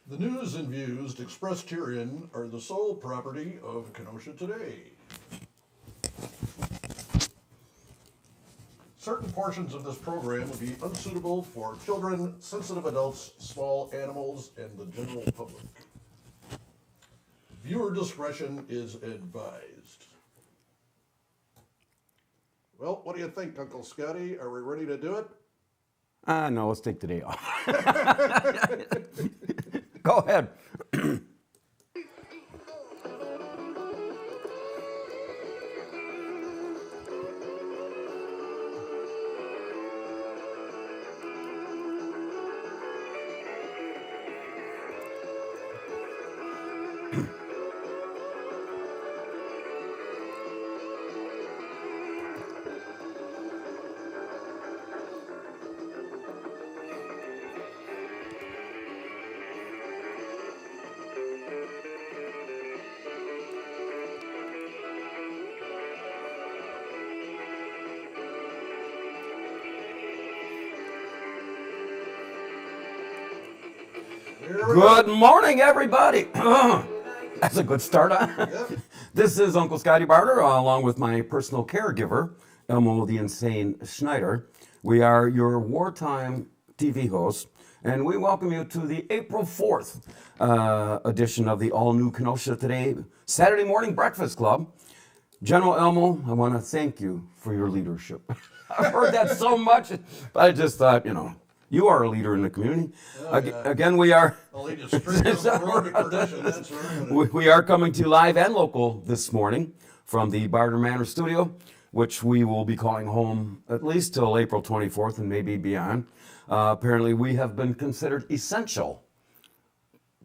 The news and views expressed herein are the sole property of Kenosha Today. Certain portions of this program will be unsuitable for children, sensitive adults, small animals, and the general public. Viewer discretion is advised. Well, what do you think, Uncle Scottie? Are we ready to do it? No, let's take today off. Go ahead. Good morning, everybody. That's a good start. Yep. This is Uncle Scottie Barter, along with my personal caregiver, Elmo the Insane Schneider. We are your wartime TV hosts, and we welcome you to the April 4th edition of the all-new Kenosha Today Saturday Morning Breakfast Club. General Elmo, I want to thank you for your leadership. I've heard that so much, but I just thought, you are a leader in the community. Oh, yeah. Again, we are. I'll lead you straight down the road to perdition, that's right. We are coming to you live and local this morning from the Barter Manor studio, which we will be calling home at least till April 24th and maybe beyond. Apparently, we have been considered essential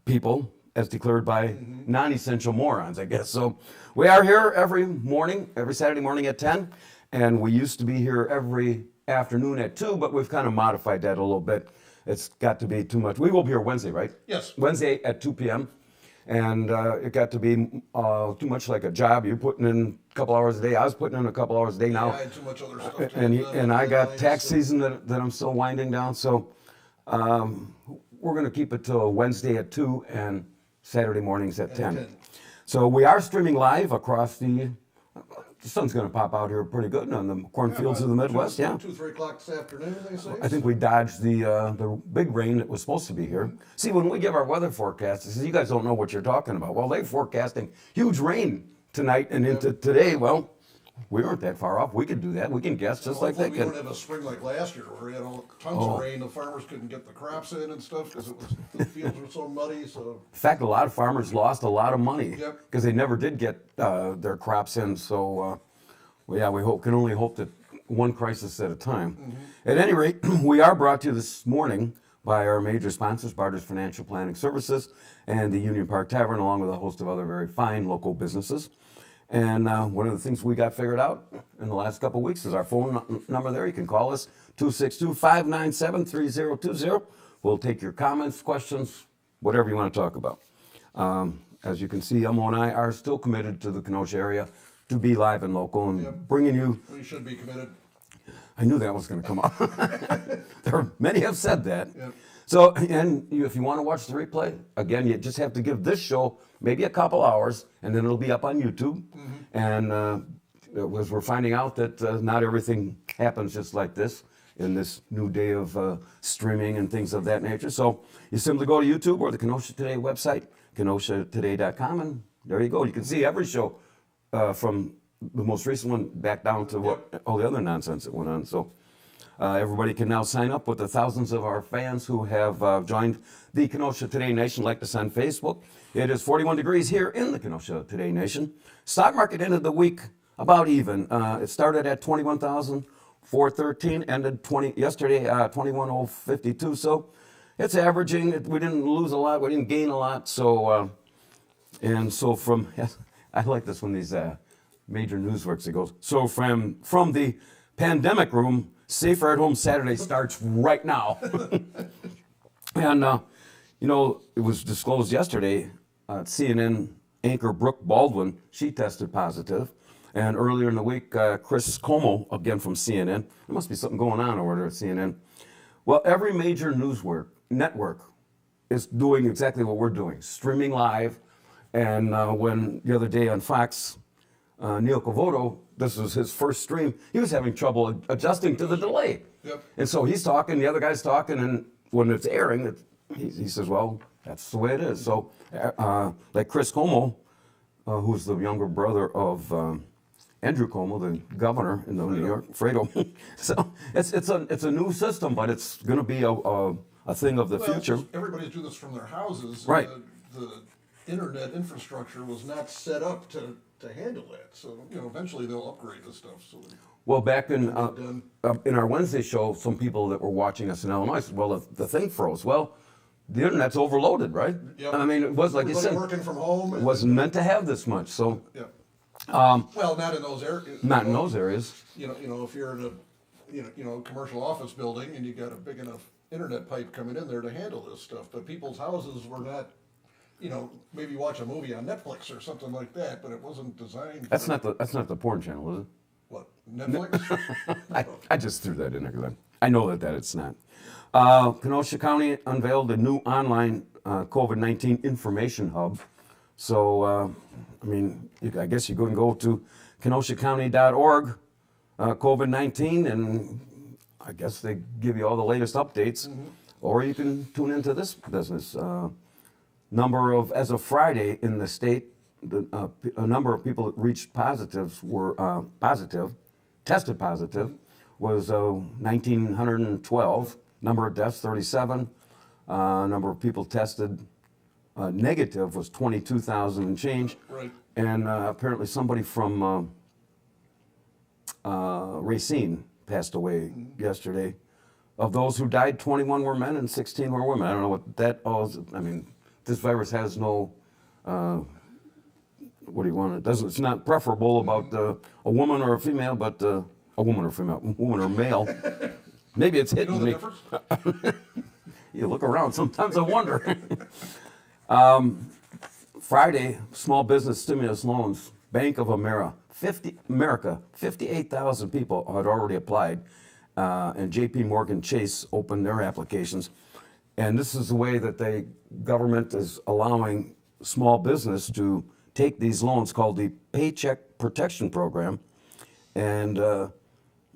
people, as declared by non-essential morons, I guess. So we are here every morning, every Saturday morning at 10, and we used to be here every afternoon at 2, but we've kind of modified that a little bit. It's got to be too much. We will be here Wednesday, right? Yes. Wednesday at 2 p.m. And it got to be too much like a job. You're putting in a couple hours a day. I was putting in a couple hours a day now. Yeah, I had too much other stuff to And I got tax so- season that I'm still winding down. So we're going to keep it till Wednesday at 2 and Saturday mornings at 10. 10. So we are streaming live across the sun's going to pop out here pretty good on the cornfields of the Midwest. Yeah. 2-3 o'clock this afternoon, they say. I think we dodged the big rain that was supposed to be here. See, when we give our weather forecast, it says, you guys don't know what you're talking about. Well, they're forecasting huge rain tonight and into today. Well, we weren't that far off. We could do that. We can guess just like they We can. don't have a spring like last year where we had all tons of rain. The farmers couldn't get the crops in and stuff because the fields were so muddy. So In fact, a lot of farmers lost a lot of money Yep. because they never did get their crops in. So, we can only hope that one crisis at a time. At any rate, we are brought to you this morning by our major sponsors, Barter's Financial Planning Services and the Union Park Tavern, along with a host of other very fine local businesses. And one of the things we got figured out in the last couple of weeks is our phone number there. You can call us, 262-597-3020. We'll take your comments, questions, whatever you want to talk about. As you can see, Elmo and I are still committed to the Kenosha area to be live and local and bringing you. we should be committed. I knew that was going to come up. Many have said that. Yep. So, if you want to watch the replay, again, you just have to give this show maybe a couple hours, and then it'll be up on YouTube. And as we're finding out that not everything happens just like this in this new day of streaming and things of that nature. So you simply go to YouTube or the Kenosha Today website, kenosha-today.com, and there you go. You can see every show from the most recent one back down to all the other nonsense that went on. So everybody can now sign up with the thousands of our fans who have joined the Kenosha Today Nation, like us on Facebook. It is 41 degrees here in the Kenosha Today Nation. Stock market ended the week about even. It started at 21,413, ended yesterday 21,052. So it's averaging. We didn't lose a lot. We didn't gain a lot. So from I like this when these major news works. It goes so from the pandemic room. Safer at Home Saturday starts right now. And, it was disclosed yesterday, CNN anchor Brooke Baldwin, she tested positive. And earlier in the week, Chris Como, again from CNN, there must be something going on over there at CNN. Well, every major news network is doing exactly what we're doing, streaming live. And when the other day on Fox, Neil Cavoto, this was his first stream, he was having trouble adjusting to the delay. Yep. And so he's talking, the other guy's talking, and when it's airing, he says, well, that's the way it is. So like Chris Cuomo, who's the younger brother of Andrew Cuomo, the governor in New York, Fredo. So it's a new system, but it's going to be a thing of the future. Everybody's doing this from their houses. Right. The internet infrastructure was not set up to handle that. So, eventually they'll upgrade this stuff. So Well, back in our Wednesday show, some people that were watching us in Illinois said, well, the thing froze. Well, the internet's overloaded, right? Yep. I mean, it was like you Everybody said, working from home. it wasn't meant to have this much. So, Yeah. Well, not in those areas. not in those areas. If you're in a commercial office building and you got a big enough internet pipe coming in there to handle this stuff, but people's houses were not. Maybe watch a movie on Netflix or something like that, but it wasn't designed. That's not the porn channel, is it? What, Netflix? I just threw that in there because I know that it's not. Kenosha County unveiled a new online COVID-19 information hub. So, I guess you can go to kenoshacounty.org, COVID-19, and I guess they give you all the latest updates. Mm-hmm. Or you can tune into this business. As of Friday in the state, a number of people that reached positives were tested positive, was 1,912. Number of deaths, 37. Number of people tested negative was 22,000 and change. Right. And apparently somebody from Racine passed away yesterday. Of those who died, 21 were men and 16 were women. I don't know what that all is. This virus has no, it's not preferable about a woman or a female, but a woman or male. Maybe it's hitting me. Difference? You look around, sometimes I wonder. Friday, small business stimulus loans, Bank of America, 58,000 people had already applied, and JP Morgan Chase opened their applications. And this is the way that the government is allowing small business to take these loans called the Paycheck Protection Program. And,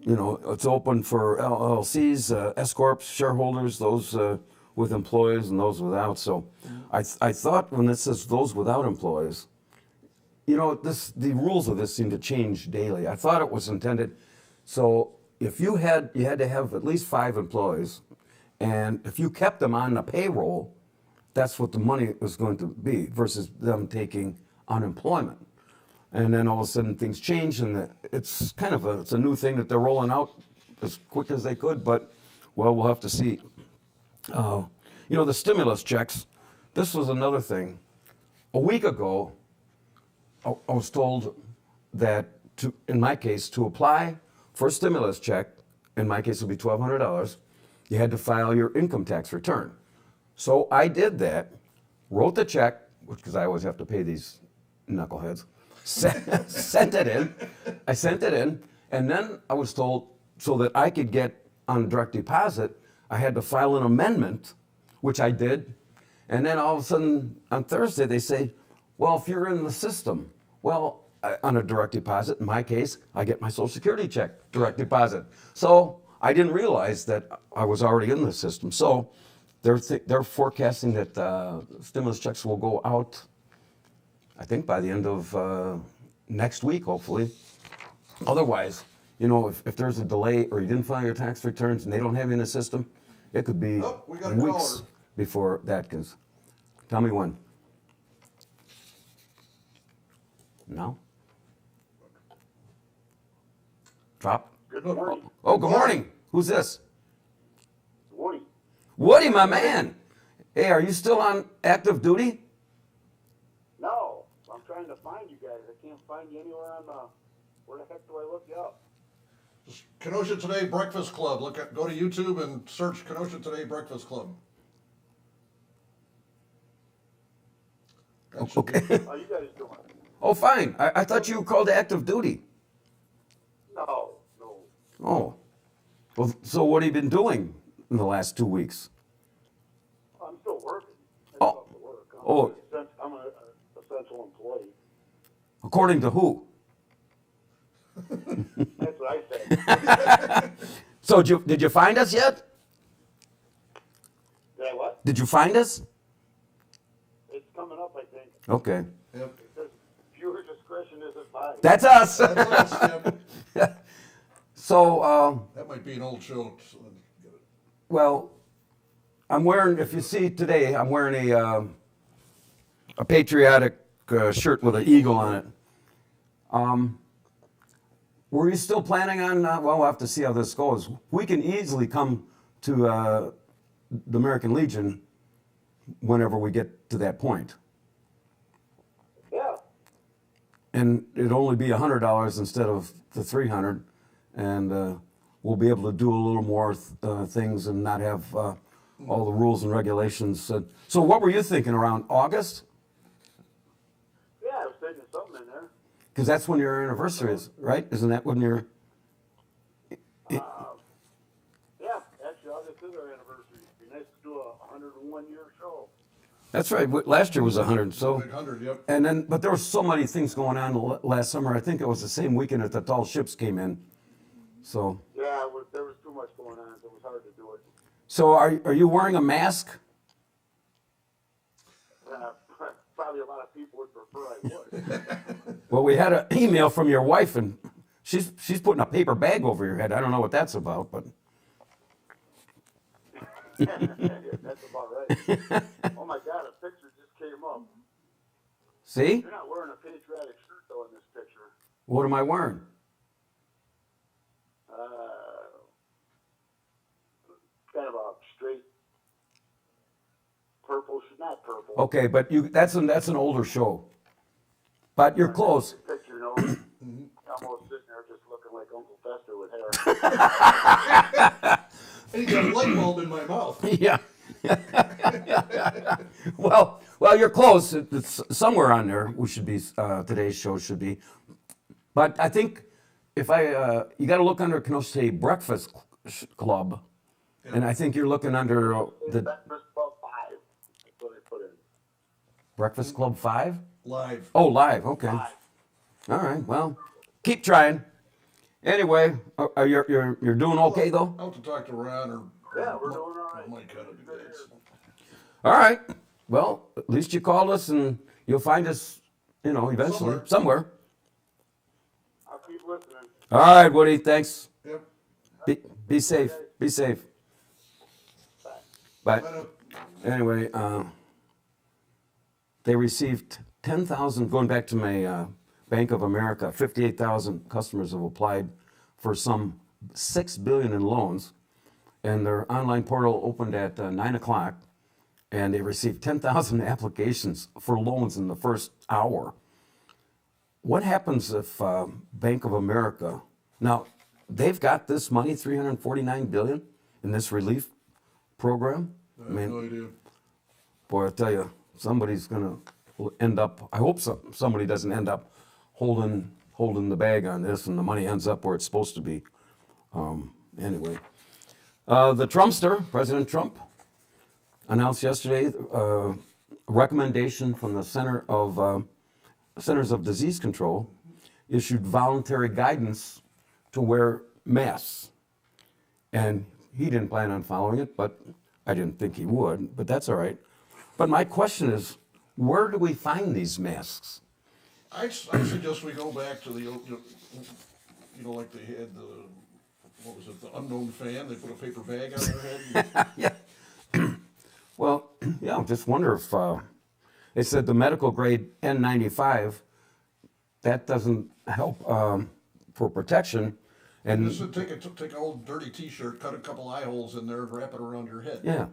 it's open for LLCs, S-Corps, shareholders, those with employees and those without. So I thought when it says those without employees, the rules of this seem to change daily. I thought it was intended. So if you had to have at least 5 employees, and if you kept them on the payroll, that's what the money was going to be versus them taking unemployment. And then all of a sudden things change, and it's it's a new thing that they're rolling out as quick as they could. But we'll have to see. The stimulus checks. This was another thing. A week ago, I was told that in my case, to apply for a stimulus check, in my case it would be $1,200. You had to file your income tax return. So I did that, wrote the check, because I always have to pay these knuckleheads, sent it in. I sent it in, and then I was told so that I could get on direct deposit, I had to file an amendment, which I did. And then all of a sudden on Thursday they say, well, if you're in the system, on a direct deposit, in my case, I get my Social Security check, direct deposit. So I didn't realize that I was already in the system. So they're forecasting that stimulus checks will go out, I think, by the end of next week, hopefully. Otherwise, if there's a delay or you didn't file your tax returns and they don't have you in the system, it could be weeks before that comes. Tell me when. No? Drop? Good morning. Oh, good morning. Who's this? Woody. Woody, my man. Hey, are you still on active duty? No, I'm trying to find you guys. I can't find you anywhere on the. Where the heck do I look you up? Kenosha Today Breakfast Club. Go to YouTube and search Kenosha Today Breakfast Club. Okay. How you guys doing? Oh, fine. I thought you were called active duty. No. Oh. Well, so what have you been doing in the last 2 weeks? I'm still working. Oh, I'm an essential employee. according to who? That's what I said. So did you find us yet? Did I what? Did you find us? It's coming up, I think. Okay. Yep. It says viewer discretion is advised. That's us. That's us, yep. So, That might be an old show. So well, I'm wearing, if you see today, I'm wearing a patriotic shirt with an eagle on it. Were you still planning on, well, we'll have to see how this goes. We can easily come to the American Legion whenever we get to that point. Yeah. And it'd only be $100 instead of the $300, and we'll be able to do a little more things and not have all the rules and regulations. So what were you thinking, around August? Yeah, I was thinking something in there. Because that's when your anniversary is, right? Isn't that when your... Yeah, actually, August is our anniversary. It'd be nice to do a 101-year show. That's right. Last year was 100. So, big 100, yep. and then, but there were so many things going on last summer. I think it was the same weekend that the tall ships came in. So, Yeah, there was too much going on, so it was hard to do it. so are you wearing a mask? Probably a lot of people would prefer I would. Well, we had an email from your wife, and she's putting a paper bag over your head. I don't know what that's about, but That's about right. Oh my God, a picture just came up. see? You're not wearing a patriotic shirt though in this picture. What am I wearing? Kind of a straight purple, not purple. Okay, but that's an older show. But you're close. Picture, you know, almost sitting there just looking like Uncle Fester with hair. And you got a light bulb in my mouth. Yeah. well, you're close. It's somewhere on there. We should be. Today's show should be. But I think if you got to look under Kenosha Breakfast Club, and I think you're looking under the Breakfast Club 5. That's what I put in. Breakfast Club 5. Live. Oh, live. Okay. 5. All right. Well, keep trying. Anyway, you're doing okay though. I'll have to talk to Ron or Yeah, we're doing all right. Mike how to do that. So. All right. Well, at least you called us, and you'll find us, eventually somewhere. I'll keep listening. All right, Woody. Thanks. Yep. Be safe. Be safe. Bye. Bye. Anyway, they received 10,000. Going back to my Bank of America, 58,000 customers have applied for some $6 billion in loans, and their online portal opened at 9 o'clock, and they received 10,000 applications for loans in the first hour. What happens if Bank of America, now they've got this money, $349 billion in this relief program? I have no idea. Boy, I tell you, somebody's gonna end up. I hope somebody doesn't end up holding the bag on this, and the money ends up where it's supposed to be. Anyway, the Trumpster, President Trump, announced yesterday a recommendation from the Centers of Disease Control, issued voluntary guidance to wear masks, and he didn't plan on following it, but I didn't think he would. But that's all right. But my question is, where do we find these masks? I suggest we go back to the, like they had what was it, the unknown fan? They put a paper bag on their head. Yeah. Well, yeah, I just wonder if they said the medical grade N95, that doesn't help for protection. And Just take an old dirty T-shirt, cut a couple eye holes in there, and wrap it around your head. yeah,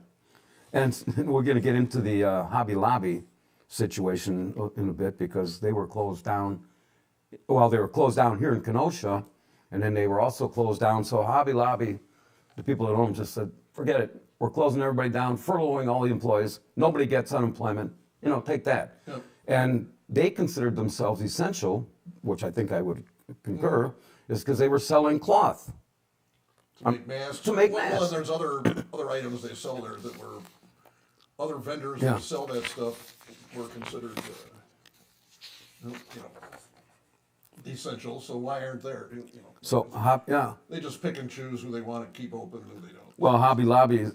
and we're going to get into the Hobby Lobby situation in a bit, because they were closed down. Well, they were closed down here in Kenosha, and then they were also closed down. So Hobby Lobby, the people at home just said, forget it. We're closing everybody down, furloughing all the employees. Nobody gets unemployment. Take that. Yep. And they considered themselves essential, which I think I would concur, is because they were selling cloth. To make masks. to make Well, masks. and there's other items they sell there that were other vendors Yeah. who sell that stuff were considered, essential, so why aren't there? So, yeah. They just pick and choose who they want to keep open and who they don't. Well, Hobby Lobby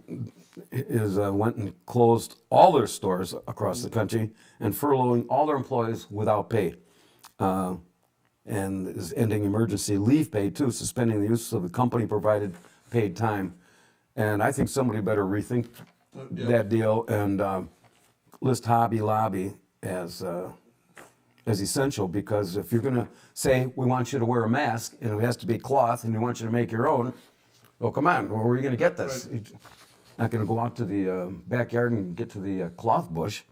is went and closed all their stores across the country and furloughing all their employees without pay, and is ending emergency leave pay too, suspending the use of the company-provided paid time. And I think somebody better rethink that deal and list Hobby Lobby as essential, because if you're going to say we want you to wear a mask and it has to be cloth and we want you to make your own, well, come on, where are you going to get this? Right. You're not going to go out to the backyard and get to the cloth bush.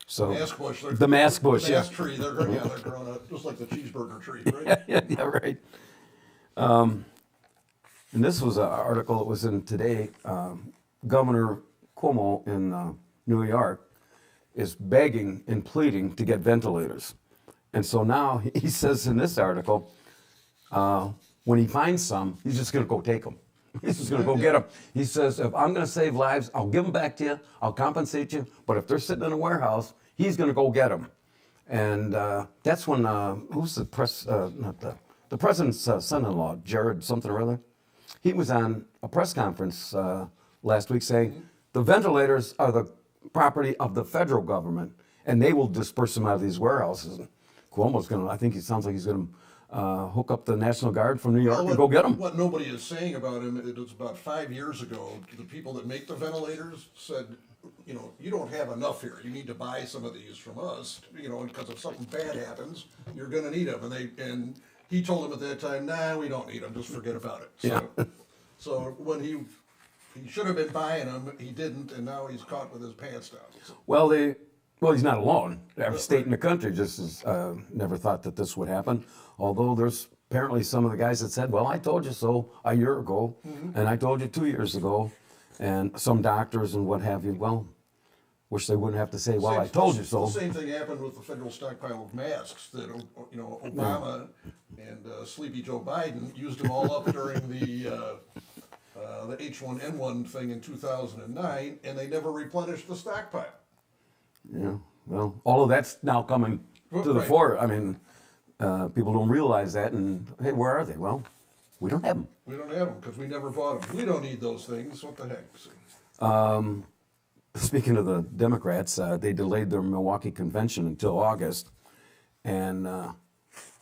So Mask bush. the mask bush, the yeah. mask tree. They're growing up just like the cheeseburger tree, right? Yeah, right. And this was an article that was in Today. Governor Cuomo in New York is begging and pleading to get ventilators. And so now he says in this article, when he finds some, he's just going to go take them. He's just going to go get them. He says, if I'm going to save lives, I'll give them back to you. I'll compensate you. But if they're sitting in a warehouse, he's going to go get them. And that's when, who's the the president's son-in-law, Jared something or other, he was on a press conference last week saying the ventilators are the property of the federal government, and they will disperse them out of these warehouses. And Cuomo's going to, I think he sounds like he's going to hook up the National Guard from New York and go get them. What nobody is saying about him, it was about 5 years ago, the people that make the ventilators said, you don't have enough here. You need to buy some of these from us, because if something bad happens, you're going to need them. And he told them at that time, nah, we don't need them. Just forget about it. So, Yeah. so when he should have been buying them, he didn't, and now he's caught with his pants down. So, Well, he's not alone. Every state in the country just has never thought that this would happen. Although there's apparently some of the guys that said, well, I told you so a year ago, and I told you 2 years ago, and some doctors and what have you, well, wish they wouldn't have to say, well, I told you so. The same thing happened with the federal stockpile of masks that, Obama and Sleepy Joe Biden used them all up during the H1N1 thing in 2009, and they never replenished the stockpile. Yeah, well, all of that's now coming to the Right. fore. I mean, people don't realize that, and hey, where are they? Well, we don't have them. We don't have them because we never bought them. We don't need those things. What the heck? Speaking of the Democrats, they delayed their Milwaukee convention until August, and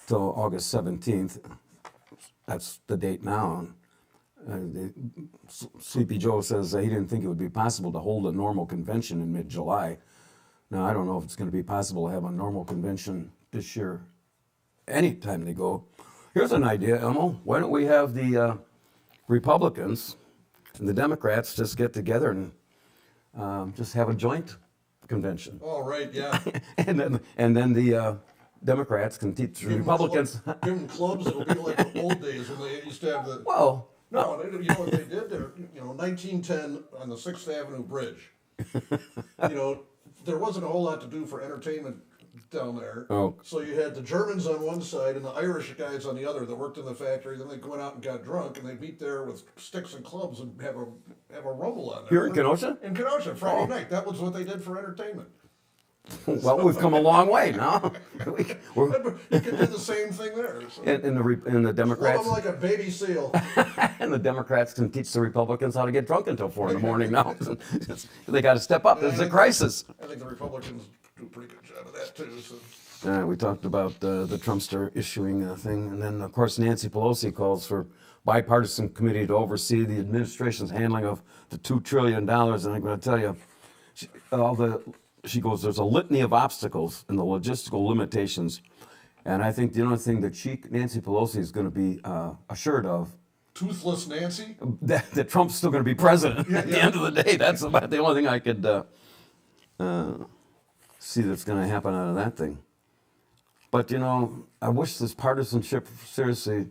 till August 17th. That's the date now. Sleepy Joe says he didn't think it would be possible to hold a normal convention in mid-July. Now, I don't know if it's going to be possible to have a normal convention this year anytime they go. Here's an idea, Elmo. Why don't we have the Republicans and the Democrats just get together and just have a joint convention? Oh, right, yeah. and then the Democrats can teach the Republicans. Give them clubs. It'll be like the old days when they used to have the. Well, No, you know what they did? There, 1910 on the 6th Avenue Bridge. There wasn't a whole lot to do for entertainment down there. Oh. So you had the Germans on one side and the Irish guys on the other that worked in the factory. Then they went out and got drunk, and they'd meet there with sticks and clubs and have a rumble on there. Here in Kenosha? In Kenosha, Friday night. That was what they did for entertainment. well, we've come a long way now. We're, You could do the same thing there. So. and the Love Democrats them like a baby seal. and the Democrats can teach the Republicans how to get drunk until 4 in the morning now. They got to step up. It's a crisis. I think the Republicans do a pretty good job of that too. So. We talked about the Trumpster issuing a thing, and then of course Nancy Pelosi calls for bipartisan committee to oversee the administration's handling of the $2 trillion. And I'm going to tell you, she goes, there's a litany of obstacles and the logistical limitations. And I think the only thing that Nancy Pelosi is going to be assured of, Toothless Nancy? that Trump's still going to be president at the end of the day. That's about the only thing I could see that's going to happen out of that thing. But, I wish this partisanship, seriously,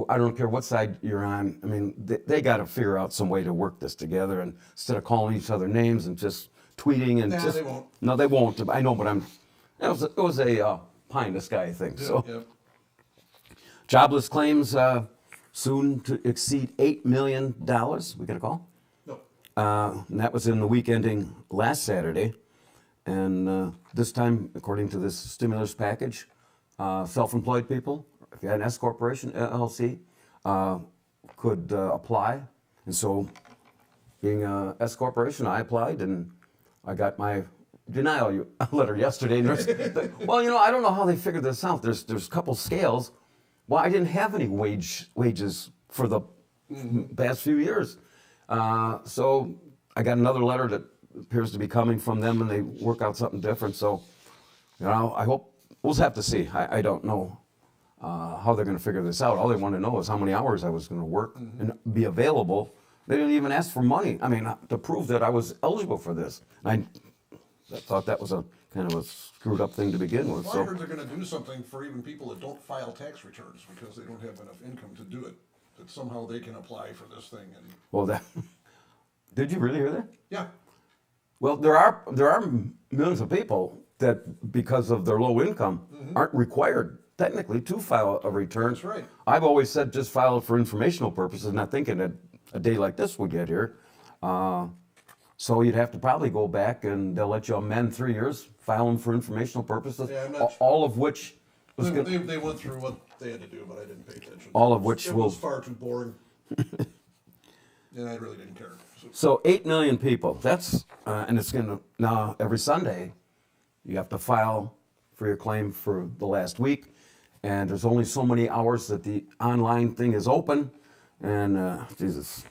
I don't care what side you're on. I mean, they got to figure out some way to work this together, and instead of calling each other names and just tweeting and They won't. No, they won't. I know, but it was a pie in the sky thing. So, jobless claims soon to exceed $8 million. We got a call? No. And that was in the week ending last Saturday. And this time, according to this stimulus package, self-employed people, if you had an S corporation, LLC, could apply. And so, being a S corporation, I applied and I got my denial letter yesterday. Well, I don't know how they figured this out. There's a couple scales. Well, I didn't have any wages for the past few years. So I got another letter that appears to be coming from them, and they work out something different. So, I hope we'll have to see. I don't know how they're going to figure this out. All they want to know is how many hours I was going to work and be available. They didn't even ask for money. I mean, to prove that I was eligible for this. And I thought that was a kind of a screwed up thing to begin with. Well, I heard they're going to do something for even people that don't file tax returns because they don't have enough income to do it. That somehow they can apply for this thing. And Well, did you really hear that? yeah, Well, there are millions of people that, because of their low income, aren't required technically to file a return. That's right. I've always said just file it for informational purposes, not thinking that a day like this would get here. So you'd have to probably go back and they'll let you amend 3 years, file them for informational purposes, Yeah, I'm not sure. all of which was they, gonna, they went through what they had to do, but I didn't pay attention. All of which it will- was far too boring. And I really didn't care. So 8 million people, that's, and it's gonna, now every Sunday, you have to file for your claim for the last week. And there's only so many hours that the online thing is open. And Jesus,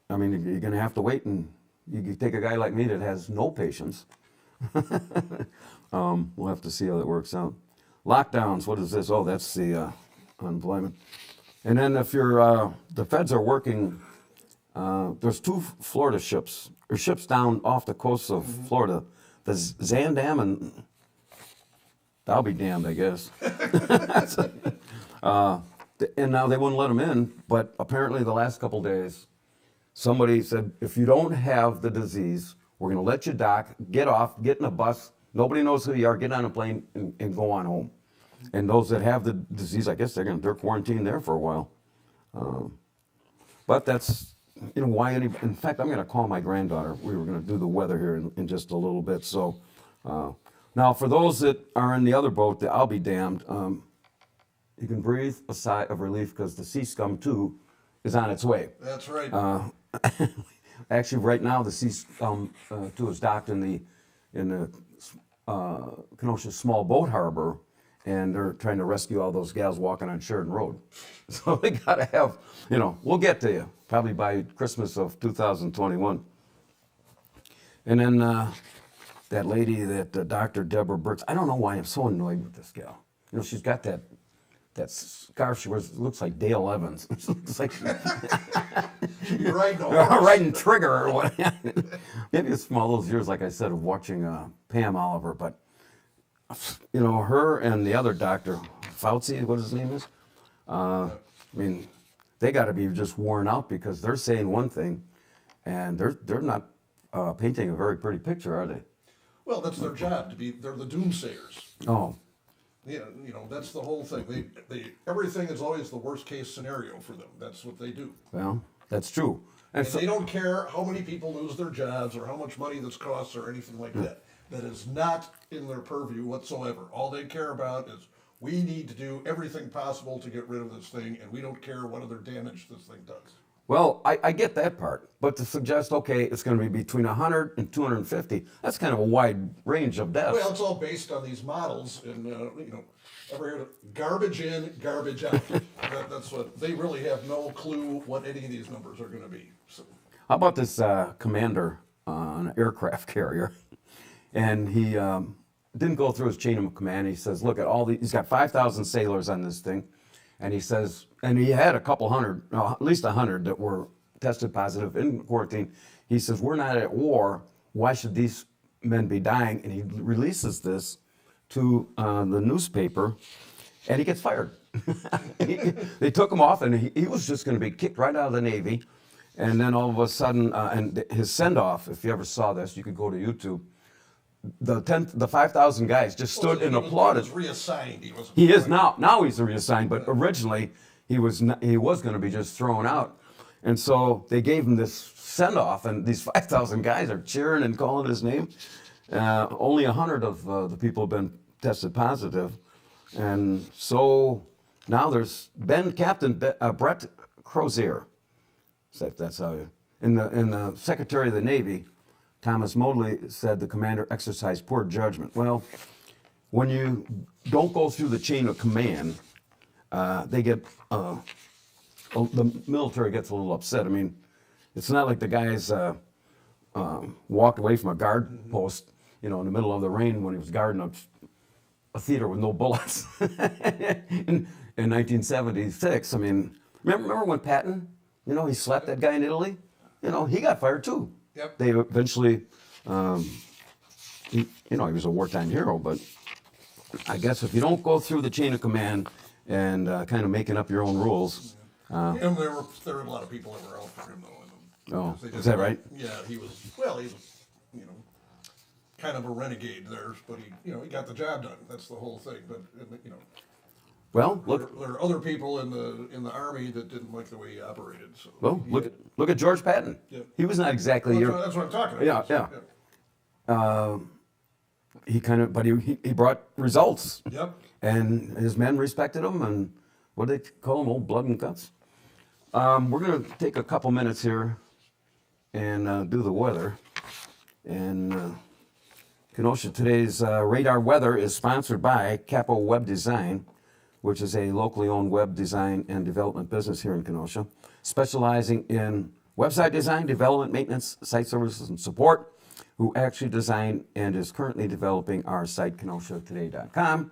I mean, you're gonna have to wait, and you can take a guy like me that has no patience. We'll have to see how that works out. Lockdowns, what is this? Oh, that's the unemployment. And then if you're, the feds are working, there's 2 Florida ships, or ships down off the coast of Florida, the Zandam and I'll be damned, I guess. And now they wouldn't let them in, but apparently the last couple days, somebody said, if you don't have the disease, we're going to let you dock, get off, get in a bus, nobody knows who you are, get on a plane and go on home. And those that have the disease, I guess they're quarantined there for a while. But that's, why any, in fact, I'm going to call my granddaughter. We were going to do the weather here in just a little bit. So now for those that are in the other boat, I'll be damned. You can breathe a sigh of relief because the sea scum 2 is on its way. That's right. Actually, right now the sea scum 2 is docked in the Kenosha small boat harbor, and they're trying to rescue all those gals walking on Sheridan Road. So they got to have, we'll get to you probably by Christmas of 2021. And then that lady, that Dr. Deborah Burks, I don't know why I'm so annoyed with this gal. She's got that scarf she wears, looks like Dale Evans. It looks like You're right, no. riding Trigger or what. Maybe it's from all those years, like I said, of watching Pam Oliver. But her and the other doctor, Fauci, what his name is. I mean, they got to be just worn out because they're saying one thing, and they're not painting a very pretty picture, are they? Well, that's their job they're the doomsayers. Oh. Yeah, that's the whole thing. Everything is always the worst case scenario for them. That's what they do. Well, that's true. And they don't care how many people lose their jobs or how much money this costs or anything like that. That is not in their purview whatsoever. All they care about is we need to do everything possible to get rid of this thing, and we don't care what other damage this thing does. Well, I get that part, but to suggest, okay, it's going to be between 100 and 250, that's kind of a wide range of deaths. Well, it's all based on these models, and ever heard of garbage in, garbage out? That's what they really have no clue what any of these numbers are going to be. So. How about this commander on an aircraft carrier? And he didn't go through his chain of command. He says, look at all he's got 5,000 sailors on this thing. And he says, and he had a couple hundred, at least 100 that were tested positive in quarantine. He says, we're not at war. Why should these men be dying? And he releases this to the newspaper, and he gets fired. They took him off, and he was just going to be kicked right out of the Navy. And then all of a sudden, and his send-off, if you ever saw this, you could go to YouTube. The 5,000 guys just stood and applauded. He was reassigned. He is now. Now he's reassigned, but originally he was going to be just thrown out. And so they gave him this send off, and these 5,000 guys are cheering and calling his name. Only 100 of the people have been tested positive. And so now there's Captain Brett Crozier. That's how you. And the Secretary of the Navy, Thomas Modly, said the commander exercised poor judgment. Well, when you don't go through the chain of command, they get the military gets a little upset. I mean, it's not like the guys walked away from a guard post, in the middle of the rain when he was guarding a theater with no bullets in 1976. I mean, remember when Patton, he slapped that guy in Italy? He got fired too. Yep. They eventually, he was a wartime hero, but I guess if you don't go through the chain of command and kind of making up your own rules. And there were a lot of people that were out for him though. Oh, They is just- that right? Yeah, he was kind of a renegade there, but he got the job done. That's the whole thing. But Well, look. there are other people in the army that didn't like the way he operated. So Well, he look at George Patton. Yep. He was not exactly That's, your. what, that's what I'm talking Yeah, about. yeah. He kind of, but he brought results. Yep. And his men respected him, and what do they call him? Old blood and guts. We're going to take a couple minutes here and do the weather. And Kenosha, today's radar weather is sponsored by Capo Web Design, which is a locally owned web design and development business here in Kenosha, specializing in website design, development, maintenance, site services, and support, who actually designed and is currently developing our site, KenoshaToday.com.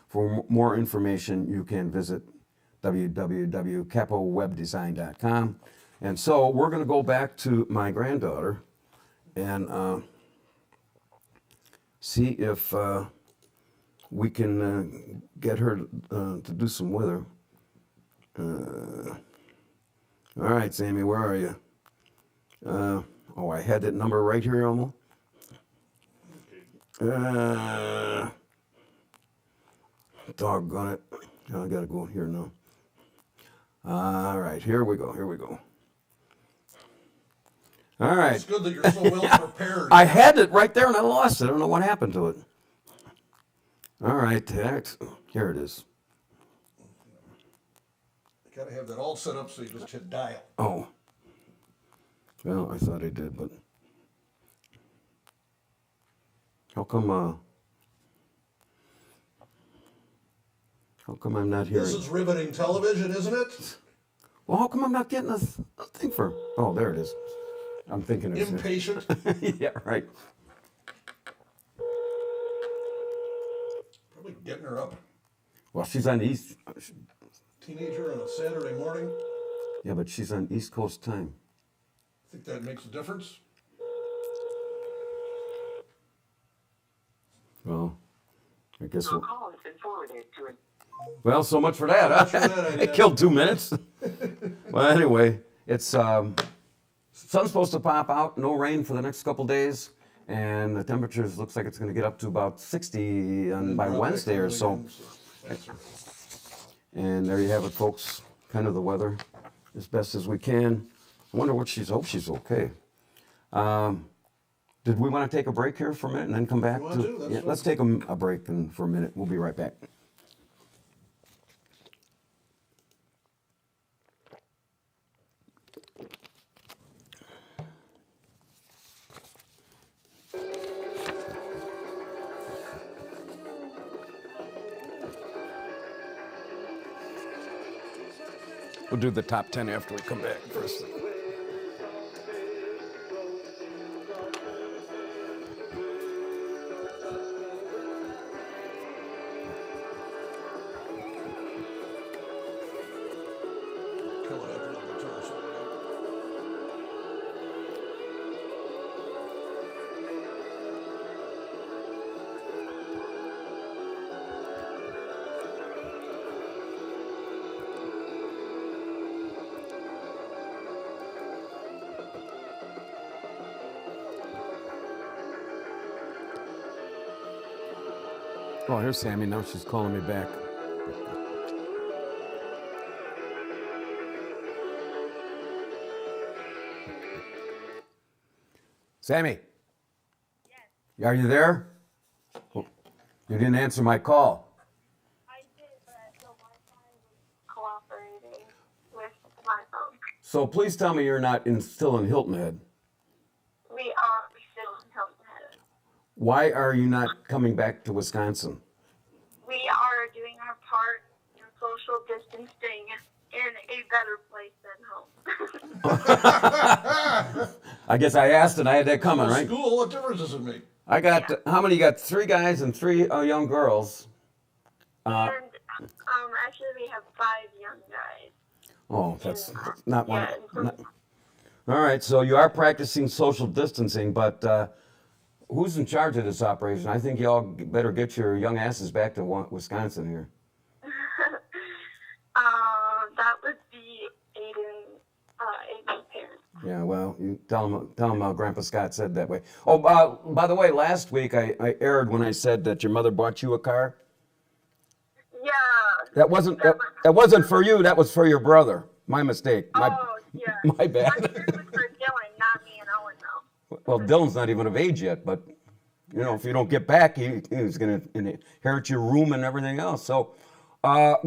For more information, you can visit www.capowebdesign.com. And so we're going to go back to my granddaughter and see if we can get her to do some weather. All right, Sammy, where are you? I had that number right here, Elmo. Doggone it. I gotta go here now. All right, here we go. All right. It's good that you're so well prepared. I had it right there and I lost it. I don't know what happened to it. All right, here it is. You gotta have that all set up so you just hit dial. Oh. Well, I thought I did, but how come I'm not hearing? This is riveting television, isn't it? Well, how come I'm not getting a thing for? Oh, there it is. I'm thinking it's Impatient. yeah, right. Probably getting her up. Well, she's on East. Teenager on a Saturday morning. Yeah, but she's on East Coast time. Think that makes a difference? Well, I guess. Your call has been forwarded to a Well, so much for that. Huh? for that, I It guess. killed 2 minutes. Well, anyway, it's sun's supposed to pop out. No rain for the next couple days, and the temperatures looks like it's going to get up to about 60 by Drop back Wednesday or early so. again, that's right. And there you have it, folks. Kind of the weather, as best as we can. I wonder what hope she's okay. Did we want to take a break here for a minute and then come back? You want to? That's fine. Let's take a break for a minute. We'll be right back. We'll do the top 10 after we come back first. Kill it after the guitar solo. Oh, here's Sammy. Now she's calling me back. Sammy. Yes. Are you there? You didn't answer my call. I did, but the Wi-Fi was cooperating with my phone. So please tell me you're not still in Hilton Head. We are still in Hilton Head. Why are you not coming back to Wisconsin? We are doing our part in social distancing in a better place than home. I guess I asked and I had that coming, right? School, what difference does it make? I got, how many? You got 3 guys and 3 young girls. And actually, we have 5 young guys. Oh, that's not one. Yeah. All right, so you are practicing social distancing, but who's in charge of this operation? I think y'all better get your young asses back to Wisconsin here. That would be Aiden's parents. Yeah, well, you tell him Grandpa Scott said that way. Oh, by the way, last week I erred when I said that your mother bought you a car. Yeah. That wasn't for you. That was for your brother. My mistake. Yeah. My bad. My parents was for Dylan, not me and Owen, though. Well, Dylan's not even of age yet, but you know, if you don't get back, he's going to inherit your room and everything else. So,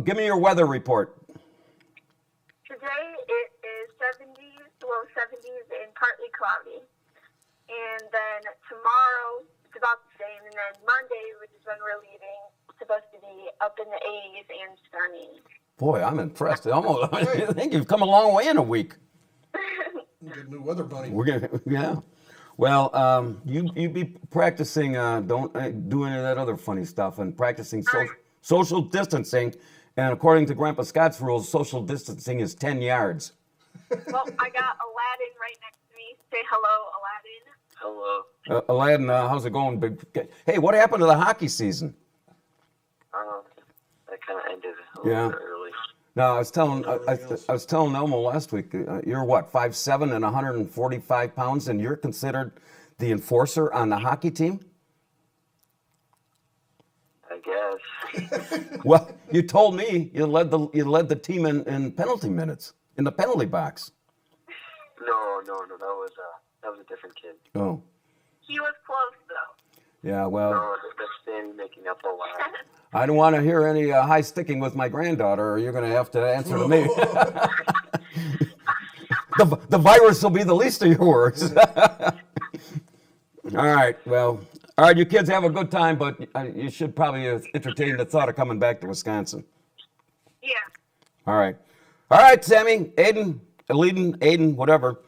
give me your weather report. Today it is 70s, low 70s, and partly cloudy. And then tomorrow it's about the same. And then Monday, which is when we're leaving, it's supposed to be up in the 80s and sunny. Boy, I'm impressed. I think you've come a long way in a week. Get a new weather bunny. Yeah. Well, you be practicing. Don't do any of that other funny stuff, and practicing social distancing. And according to Grandpa Scott's rules, social distancing is 10 yards. Well, I got Aladdin right next to me. Say hello, Aladdin. Hello. Aladdin, how's it going? Hey, what happened to the hockey season? That kind of ended a little bit early. No, I was telling Elmo last week. You're what, 5'7" and 145 pounds, and you're considered the enforcer on the hockey team? I guess. Well, you told me you led the team in penalty minutes in the penalty box. No, that was a different kid. Oh. He was close, though. Yeah, well. No, that's Danny making up a lot. I don't want to hear any high sticking with my granddaughter, or you're going to have to answer to me. The virus will be the least of your worries. All right, well, all right, you kids have a good time, but you should probably entertain the thought of coming back to Wisconsin. Yeah. All right, Sammy, Aiden, whatever.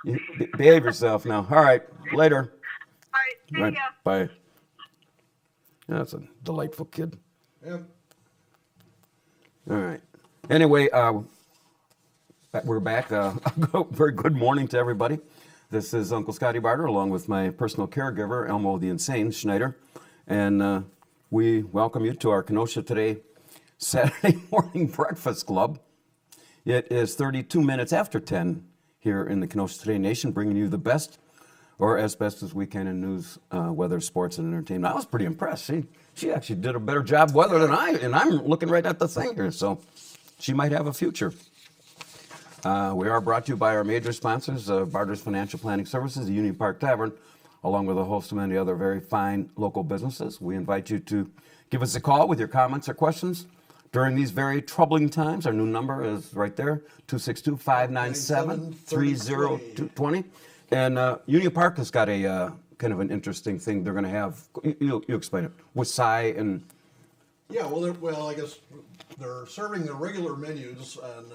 You behave yourself now. All right, later. All right, see ya. Bye. That's a delightful kid. Yeah. All right. Anyway, we're back. Very good morning to everybody. This is Uncle Scottie Barter, along with my personal caregiver, Elmo the Insane Schneider. And we welcome you to our Kenosha Today Saturday morning breakfast club. It is 32 minutes after 10 here in the Kenosha Today Nation, bringing you the best, or as best as we can, in news, weather, sports, and entertainment. I was pretty impressed. She actually did a better job weather than I, and I'm looking right at the thing here, so she might have a future. We are brought to you by our major sponsors, Barter's Financial Planning Services, the Union Park Tavern, along with a host of many other very fine local businesses. We invite you to give us a call with your comments or questions during these very troubling times. Our new number is right there, 262-597-3020. And Union Park has got a kind of an interesting thing they're going to have. You explain it. With Cy and... Yeah, well, I guess they're serving their regular menus on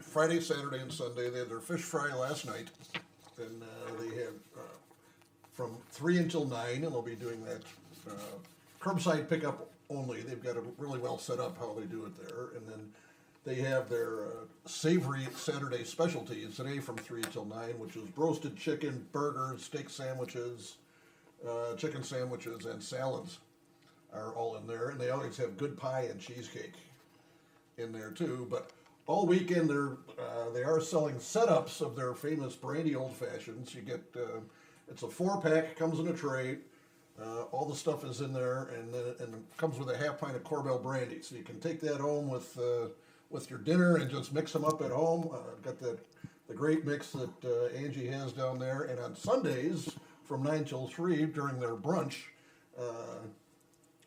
Friday, Saturday, and Sunday. They had their fish fry last night, and they have from 3 until 9, and they'll be doing that curbside pickup only. They've got it really well set up how they do it there, and then they have their savory Saturday specialties today from 3 till 9, which is roasted chicken, burgers, steak sandwiches, chicken sandwiches, and salads are all in there, and they always have good pie and cheesecake in there too. But all weekend they are selling setups of their famous brandy old fashions. You get it's a 4-pack, comes in a tray. All the stuff is in there, and it comes with a half pint of Corbel brandy, so you can take that home with your dinner and just mix them up at home. Got the great mix that Angie has down there, and on Sundays from 9 till 3 during their brunch,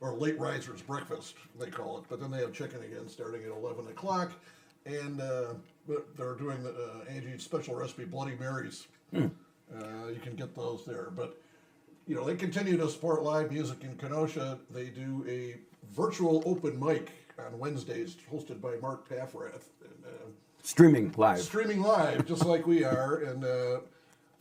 or late risers breakfast, they call it. But then they have chicken again starting at 11 o'clock. And they're doing the Angie's special recipe Bloody Marys. You can get those there. But, they continue to support live music in Kenosha. They do a virtual open mic on Wednesdays hosted by Mark Paffrath. And, Streaming live. Streaming live, just like we are. And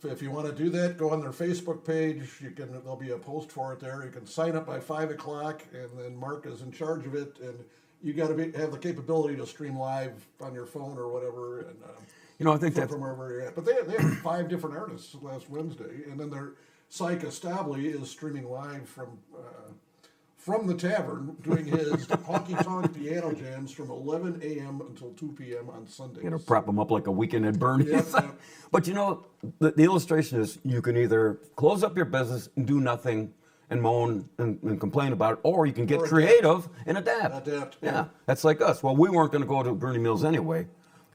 if you want to do that, go on their Facebook page. There'll be a post for it there. You can sign up by 5 o'clock, and then Mark is in charge of it. And you got to have the capability to stream live on your phone or whatever. And I think that's from wherever you're at. But they have 5 different artists last Wednesday, and then their Syke Establi is streaming live from the tavern, doing his honky tonk piano jams from 11 a.m. until 2 p.m. on Sundays. prop them up like a weekend at Bernie's. Yep. But the illustration is you can either close up your business and do nothing and moan and complain about it, or you can get creative and adapt. Yeah, that's like us. Well, we weren't going to go to Bernie Mills anyway.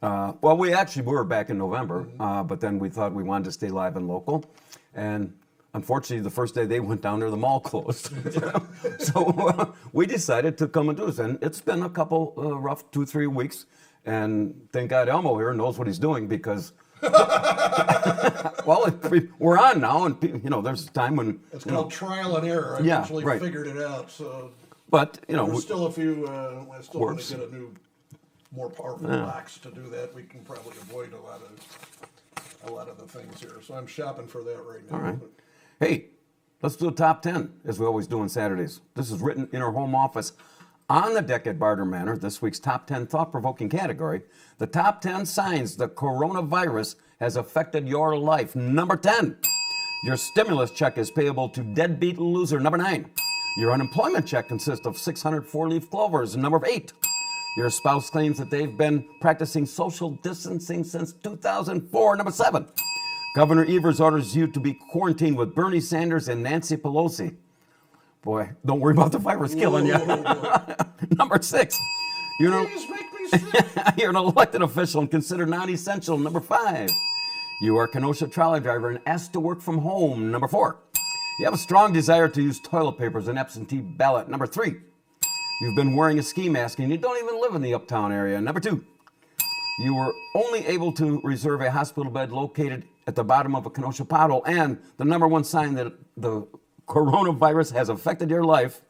Well, we actually were back in November, but then we thought we wanted to stay live and local. And unfortunately, the first day they went down there, the mall closed. So we decided to come and do this. And it's been a couple rough 2-3 weeks. And thank God Elmo here knows what he's doing because, well, we're on now. And, there's a time when... It's called trial and error. I actually figured it out. So, but, there's still a few... I still want to get a new, more powerful box to do that. We can probably avoid a lot of the things here. So I'm shopping for that right now. All right. Hey, let's do a top 10, as we always do on Saturdays. This is written in our home office on the deck at Barter Manor, this week's top 10 thought-provoking category. The top 10 signs the coronavirus has affected your life. Number 10, your stimulus check is payable to deadbeat loser. Number 9, your unemployment check consists of 600 four-leaf clovers. Number 8, your spouse claims that they've been practicing social distancing since 2004. Number 7, Governor Evers orders you to be quarantined with Bernie Sanders and Nancy Pelosi. Boy, don't worry about the virus killing you. Number 6, you're an elected official and considered non-essential. Number 5, you are a Kenosha trolley driver and asked to work from home. Number 4, you have a strong desire to use toilet paper as an absentee ballot. Number 3, you've been wearing a ski mask and you don't even live in the uptown area. Number 2, you were only able to reserve a hospital bed located at the bottom of a Kenosha pothole. And the number 1 sign that the coronavirus has affected your life,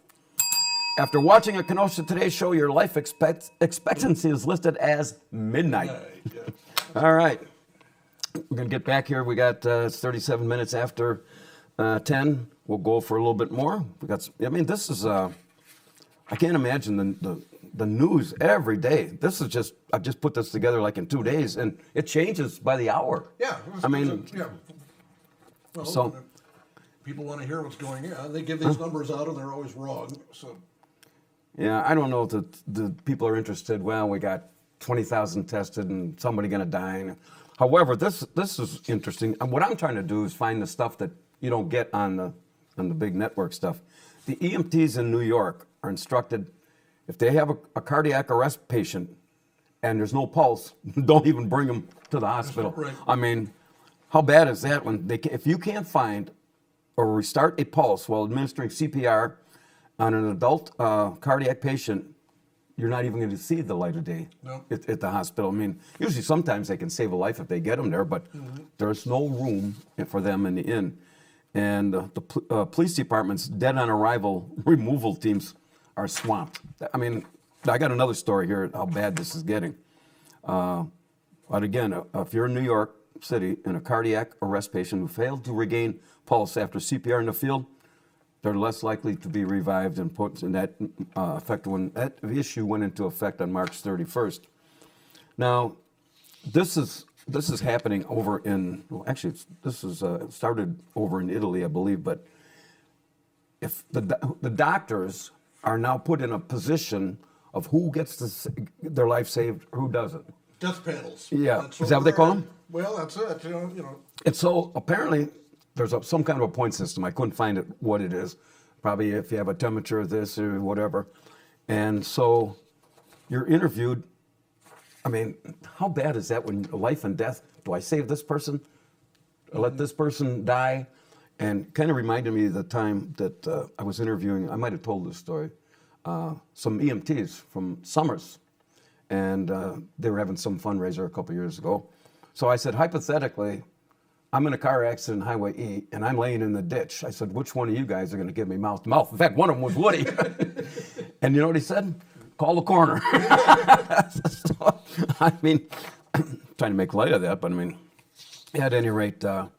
after watching a Kenosha Today show, your life expectancy is listed as midnight. All right. We're going to get back here. We got 37 minutes after 10. We'll go for a little bit more. This is, I can't imagine the news every day. This is just, I just put this together like in 2 days, and it changes by the hour. Yeah. Well, so people want to hear what's going on. They give these numbers out, and they're always wrong. So. Yeah, I don't know if the people are interested. Well, we got 20,000 tested, and somebody going to die. However, this is interesting. And what I'm trying to do is find the stuff that you don't get on the big network stuff. The EMTs in New York are instructed, if they have a cardiac arrest patient and there's no pulse, don't even bring them to the hospital. Right. I mean, how bad is that when if you can't find or restart a pulse while administering CPR on an adult cardiac patient, you're not even going to see the light of day at the hospital. I mean, usually sometimes they can save a life if they get them there, but there's no room for them in the inn. And the police department's dead-on-arrival removal teams are swamped. I mean, I got another story here, how bad this is getting. But again, if you're in New York City and a cardiac arrest patient who failed to regain pulse after CPR in the field, they're less likely to be revived and put in that effect when that issue went into effect on March 31st. Now, this is happening over in, well, actually, this is started over in Italy, I believe, but if the doctors are now put in a position of who gets their life saved, who doesn't. Death panels. Yeah, is that what they call them? Well, that's it. You know. And so apparently there's some kind of a point system. I couldn't find what it is. Probably if you have a temperature of this or whatever. And so you're interviewed. I mean, how bad is that when life and death? Do I save this person? Or let this person die? And kind of reminded me of the time that I was interviewing, I might have told this story, some EMTs from Summers. And they were having some fundraiser a couple years ago. So I said, hypothetically, I'm in a car accident, Highway E, and I'm laying in the ditch. I said, which one of you guys are going to give me mouth to mouth? In fact, one of them was Woody. And you know what he said? Call the coroner. So, I mean, trying to make light of that, but I mean, at any rate, that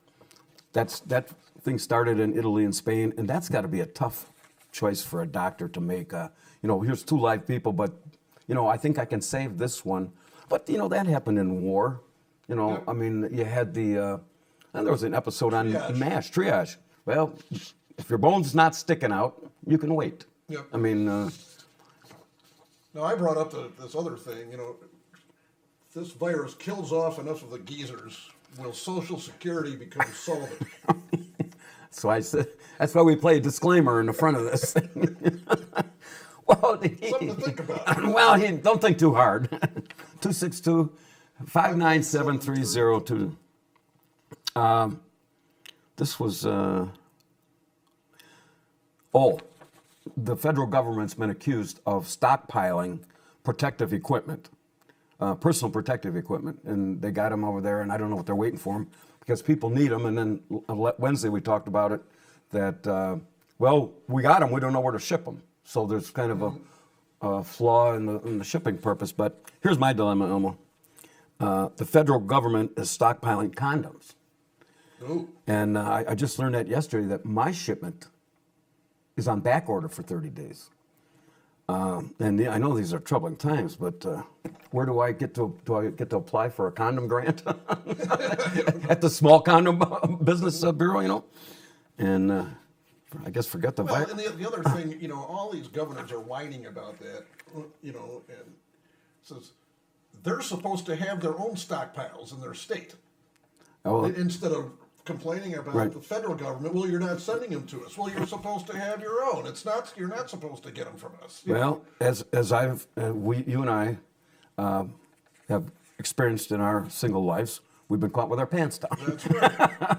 thing started in Italy and Spain, and that's got to be a tough choice for a doctor to make. Here's 2 live people, but, I think I can save this one. But, that happened in war. Yep. I mean, you had and there was an episode on MASH, triage. Well, if your bone's not sticking out, you can wait. Yep. I mean... Now, I brought up this other thing, this virus kills off enough of the geezers. Will Social Security become solvent? So I said, that's why we play a disclaimer in the front of this thing. Well, Something to think about. Well, don't think too hard. 262-597-3002. This was, the federal government's been accused of stockpiling protective equipment, personal protective equipment. And they got them over there, and I don't know what they're waiting for them because people need them. And then Wednesday we talked about it, that, we got them, we don't know where to ship them. So there's kind of a flaw in the shipping purpose. But here's my dilemma, Elmo. The federal government is stockpiling condoms. Ooh. And I just learned that yesterday, that my shipment is on back order for 30 days. And I know these are troubling times, but where do I get to apply for a condom grant? At the small condom business bureau, And I guess forget the Well, and the other thing, all these governors are whining about that, and says they're supposed to have their own stockpiles in their state. Oh, Instead of complaining about the federal government, well, you're not sending them to us. Well, you're supposed to have your own. You're not supposed to get them from us. well, as you and I have experienced in our single lives, we've been caught with our pants down. That's right.